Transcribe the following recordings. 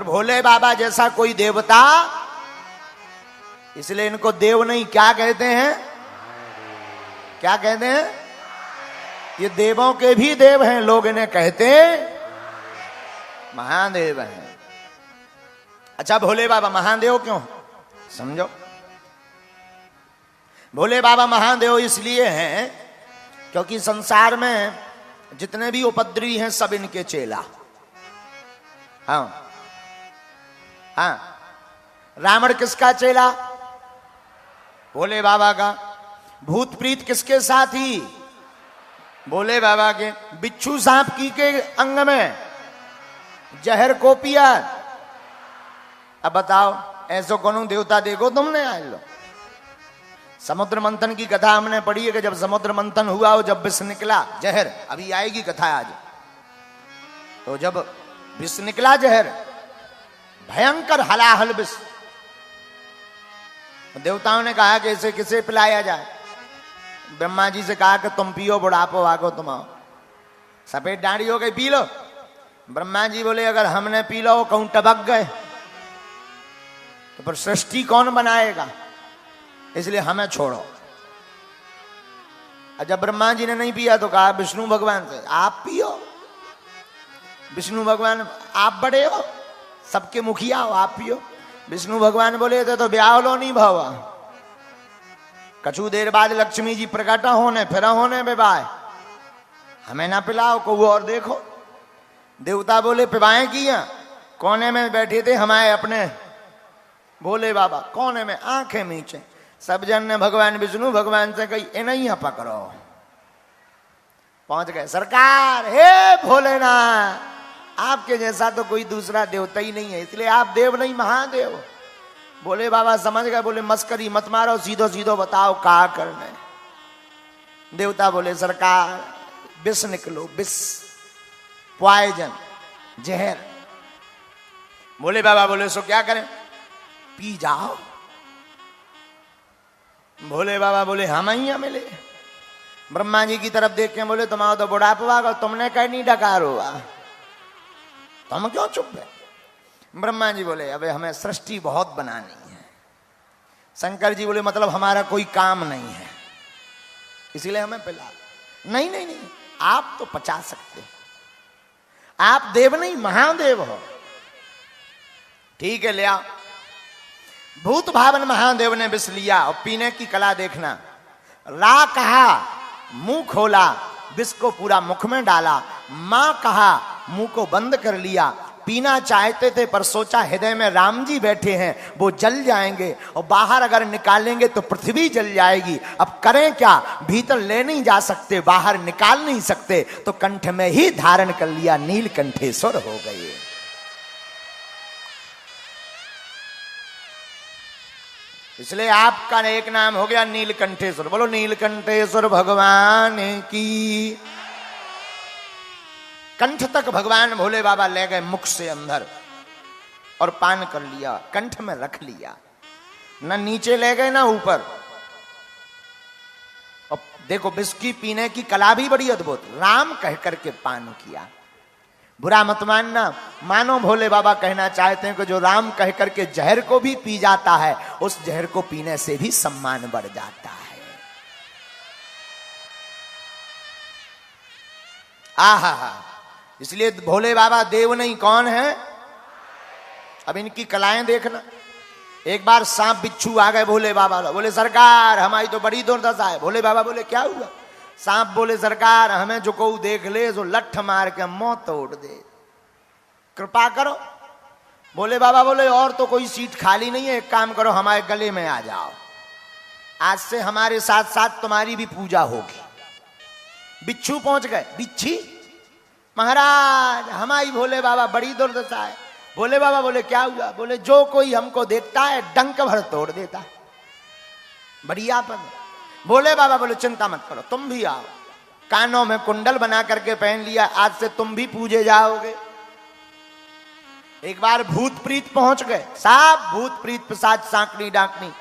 और भोले बाबा जैसा कोई देवता, इसलिए इनको देव नहीं क्या कहते हैं, क्या कहते हैं, ये देवों के भी देव हैं, लोग इन्हें कहते महादेव हैं। अच्छा भोले बाबा महादेव क्यों, समझो। भोले बाबा महादेव इसलिए हैं क्योंकि संसार में जितने भी उपद्रवी हैं सब इनके चेला। हाँ हाँ, रावण किसका चेला, भोले बाबा का। भूत प्रीत किसके साथी, भोले बाबा के। बिच्छू सांप की के अंग में जहर को पिया। अब बताओ ऐसो कौन देवता देखो तुमने आज लो। समुद्र मंथन की कथा हमने पढ़ी है कि जब समुद्र मंथन हुआ हो, जब विष निकला जहर, अभी आएगी कथा आज। तो जब विष निकला जहर, भयंकर हलाहल विष, देवताओं ने कहा कि इसे किसे पिलाया जाए। ब्रह्मा जी से कहा कि तुम पियो, बुढ़ापो आगो तुम आओ, सफेद दाढ़ी हो गई, पी लो। ब्रह्मा जी बोले अगर हमने पी लो कहूं टबक गए तो फिर सृष्टि कौन बनाएगा, इसलिए हमें छोड़ो। और जब ब्रह्मा जी ने नहीं पिया तो कहा विष्णु भगवान से आप पियो। विष्णु भगवान आप बड़े हो, सबके मुखिया हो, आप पियो। विष्णु भगवान बोले थे तो ब्याह लो नहीं भावा। कछु देर बाद लक्ष्मी जी प्रकट होने, फिर होने विवाह, हमें ना पिलाओ को और देखो। देवता बोले पिवाएं किया, कोने में बैठे थे हमारे अपने भोले बाबा, कोने में आंखें नीचे। सब जन ने भगवान विष्णु भगवान से कही ए नहीं पकड़ो। पहुंच गए सरकार, हे भोलेनाथ, आपके जैसा तो कोई दूसरा देवता ही नहीं है, इसलिए आप देव नहीं महादेव। भोले बाबा समझ गए, बोले मस्करी मत मारो, सीधो सीधो बताओ क्या करने। देवता बोले सरकार विष निकलो, विष, पॉइजन, जहर। भोले बाबा बोले सो क्या करें, पी जाओ। भोले बाबा बोले हम ही मिले। ब्रह्मा जी की तरफ देख के बोले तुम आओ तो बुढ़ापा का, तुमने कहीं नहीं डकार हुआ, तुम क्यों चुप है। ब्रह्मा जी बोले अबे हमें सृष्टि बहुत बनानी है। शंकर जी बोले मतलब हमारा कोई काम नहीं है इसीलिए हमें पिला। नहीं नहीं नहीं, आप तो पचा सकते, आप देव नहीं महादेव हो। ठीक है ले आओ। भूत भावन महादेव ने विष लिया और पीने की कला देखना। रा कहा, मुंह खोला, विष को पूरा मुख में डाला। मां कहा, मुंह को बंद कर लिया। पीना चाहते थे पर सोचा हृदय में राम जी बैठे हैं, वो जल जाएंगे और बाहर अगर निकालेंगे तो पृथ्वी जल जाएगी। अब करें क्या, भीतर ले नहीं जा सकते, बाहर निकाल नहीं सकते, तो कंठ में ही धारण कर लिया, नीलकंठेश्वर हो गए। इसलिए आपका एक नाम हो गया नीलकंठेश्वर। बोलो नीलकंठेश्वर भगवान की। कंठ तक भगवान भोले बाबा ले गए, मुख से अंदर, और पान कर लिया, कंठ में रख लिया, ना नीचे ले गए ना ऊपर। और देखो विस्की पीने की कला भी बड़ी अद्भुत, राम कह करके पान किया। बुरा मत मानना, मानो भोले बाबा कहना चाहते हैं कि जो राम कह करके जहर को भी पी जाता है, उस जहर को पीने से भी सम्मान बढ़ जाता है। आहा, इसलिए भोले बाबा देव नहीं कौन है। अब इनकी कलाएं देखना। एक बार सांप बिच्छू आ गए भोले बाबा, बोले सरकार हमारी तो बड़ी दुर्दशा है। भोले बाबा बोले क्या हुआ। सांप बोले सरकार हमें जो को देख ले जो लठ मार के मुंह तोड़ दे, कृपा करो। भोले बाबा बोले और तो कोई सीट खाली नहीं है, एक काम करो हमारे गले में आ जाओ, आज से हमारे साथ साथ तुम्हारी भी पूजा होगी। बिच्छू पहुंच गए, बिच्छी महाराज हमारी भोले बाबा बड़ी दुर्दशा है। भोले बाबा बोले क्या हुआ। बोले जो कोई हमको देखता है डंक भर तोड़ देता, बढ़िया पद। भोले बाबा बोले चिंता मत करो, तुम भी आओ। कानों में कुंडल बना करके पहन लिया, आज से तुम भी पूजे जाओगे। एक बार भूत प्रीत पहुंच गए, साहब भूत प्रीत प्रसाद सांकनी डाकनी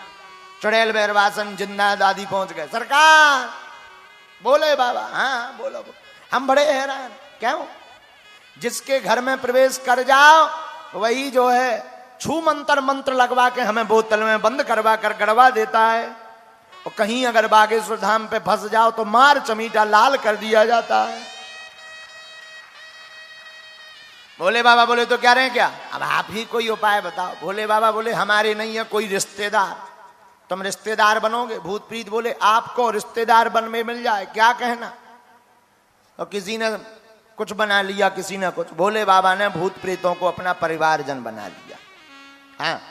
चुड़ैल बैरवासन जिन्नाद आदि पहुंच गए। सरकार बोले बाबा हाँ बोलो, हम बड़े हैरान। क्यों। जिसके घर में प्रवेश कर जाओ वही जो है छू मंत्र मंत्र लगवा के हमें बोतल में बंद करवा कर गड़वा देता है। और कहीं अगर बागेश्वर धाम पे फंस जाओ तो मार चमीटा लाल कर दिया जाता है। भोले बाबा बोले तो क्या रहे क्या, अब आप ही कोई उपाय बताओ। भोले बाबा बोले हमारे नहीं है कोई रिश्तेदार, तुम रिश्तेदार बनोगे। भूत प्रीत बोले आपको रिश्तेदार बन में मिल जाए क्या कहना। और किसी ने कुछ बना लिया, किसी ने कुछ। भोले बाबा ने भूत प्रेतों को अपना परिवारजन बना लिया। हाँ,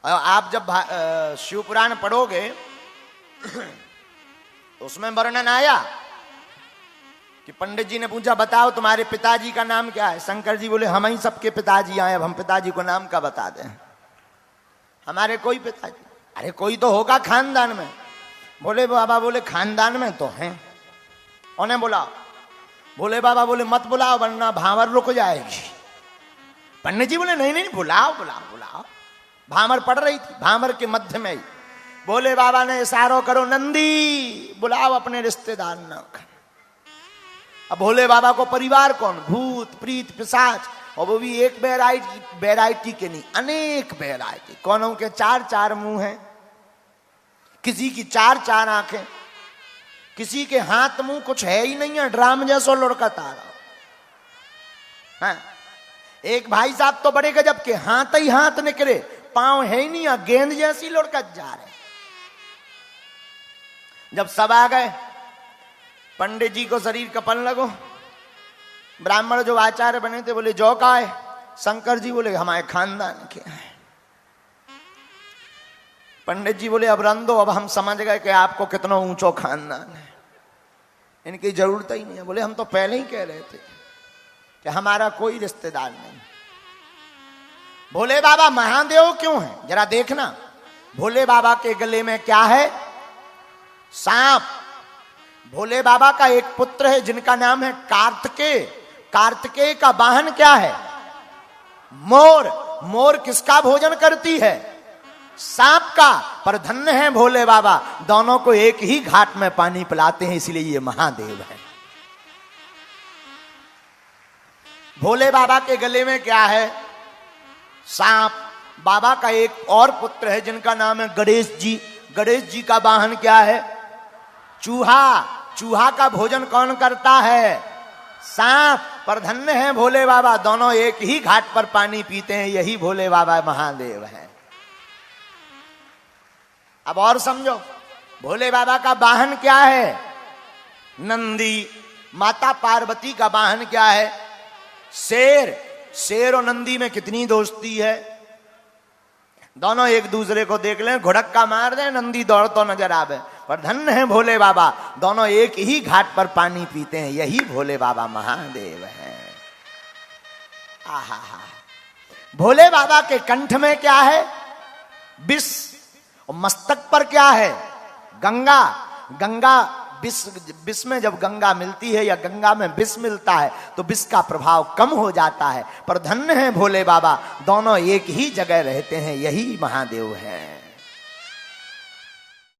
और आप जब शिव पुराण पढ़ोगे उसमें वर्णन आया कि पंडित जी ने पूछा बताओ तुम्हारे पिताजी का नाम क्या है। शंकर जी बोले हम ही सबके पिताजी आए, अब हम पिताजी को नाम का बता दें। हमारे कोई पिताजी, अरे कोई तो होगा खानदान में। भोले बाबा बोले खानदान में तो हैं, उन्हें बुलाओ। भोले बाबा बोले मत बुलाओ वरना भांवर रुक जाएगी। पंडित जी बोले नहीं नहीं बुलाओ बुलाओ बुलाओ। भांवर पड़ रही थी, भांवर के मध्य में ही भोले बाबा ने इशारों करो नंदी बुलाओ अपने रिश्तेदार न। अब भोले बाबा को परिवार कौन, भूत प्रीत पिशाच, और वो भी एक वैरायटी के नहीं, अनेक वैरायटी। कौनों के 4-4 मुंह हैं, किसी की 4-4 आंखें, किसी के हाथ मुंह कुछ है ही नहीं है, ड्राम जैसो लुढ़कता रहा। हाँ, एक भाई साहब तो बड़े गजब के, हाथ ही हाथ निकले, पांव है ही नहीं, गेंद जैसी लुढ़कत जा रहे। जब सब आ गए पंडित जी को शरीर कपन लगो। ब्राह्मण जो आचार्य बने थे बोले जो का है। शंकर जी बोले हमारे खानदान के हैं। पंडित जी बोले अब रन दो, अब हम समझ गए कि आपको कितना ऊंचो खानदान है, इनकी जरूरत ही नहीं है। बोले हम तो पहले ही कह रहे थे कि हमारा कोई रिश्तेदार नहीं। भोले बाबा महादेव क्यों है जरा देखना। भोले बाबा के गले में क्या है, सांप। भोले बाबा का एक पुत्र है जिनका नाम है कार्तिकेय। कार्तिकेय का वाहन क्या है, मोर। मोर किसका भोजन करती है, सांप का। पर धन्य है भोले बाबा, दोनों को एक ही घाट में पानी पिलाते हैं, इसलिए ये महादेव है। भोले बाबा के गले में क्या है, सांप। बाबा का एक और पुत्र है जिनका नाम है गणेश जी। गणेश जी का वाहन क्या है, चूहा। चूहा का भोजन कौन करता है, सांप। पर धन्य है भोले बाबा, दोनों एक ही घाट पर पानी पीते हैं, यही भोले बाबा महादेव है। अब और समझो, भोले बाबा का वाहन क्या है, नंदी। माता पार्वती का वाहन क्या है, शेर। शेर और नंदी में कितनी दोस्ती है, दोनों एक दूसरे को देख लें, घुड़क्का मार दे, नंदी दौड़ तो नजर आवे। पर धन्य है भोले बाबा, दोनों एक ही घाट पर पानी पीते हैं, यही भोले बाबा महादेव है। आहा हा। भोले बाबा के कंठ में क्या है, विष। और मस्तक पर क्या है, गंगा। गंगा विष में जब गंगा मिलती है या गंगा में विष मिलता है तो विष का प्रभाव कम हो जाता है। पर धन्य है भोले बाबा, दोनों एक ही जगह रहते हैं, यही महादेव है।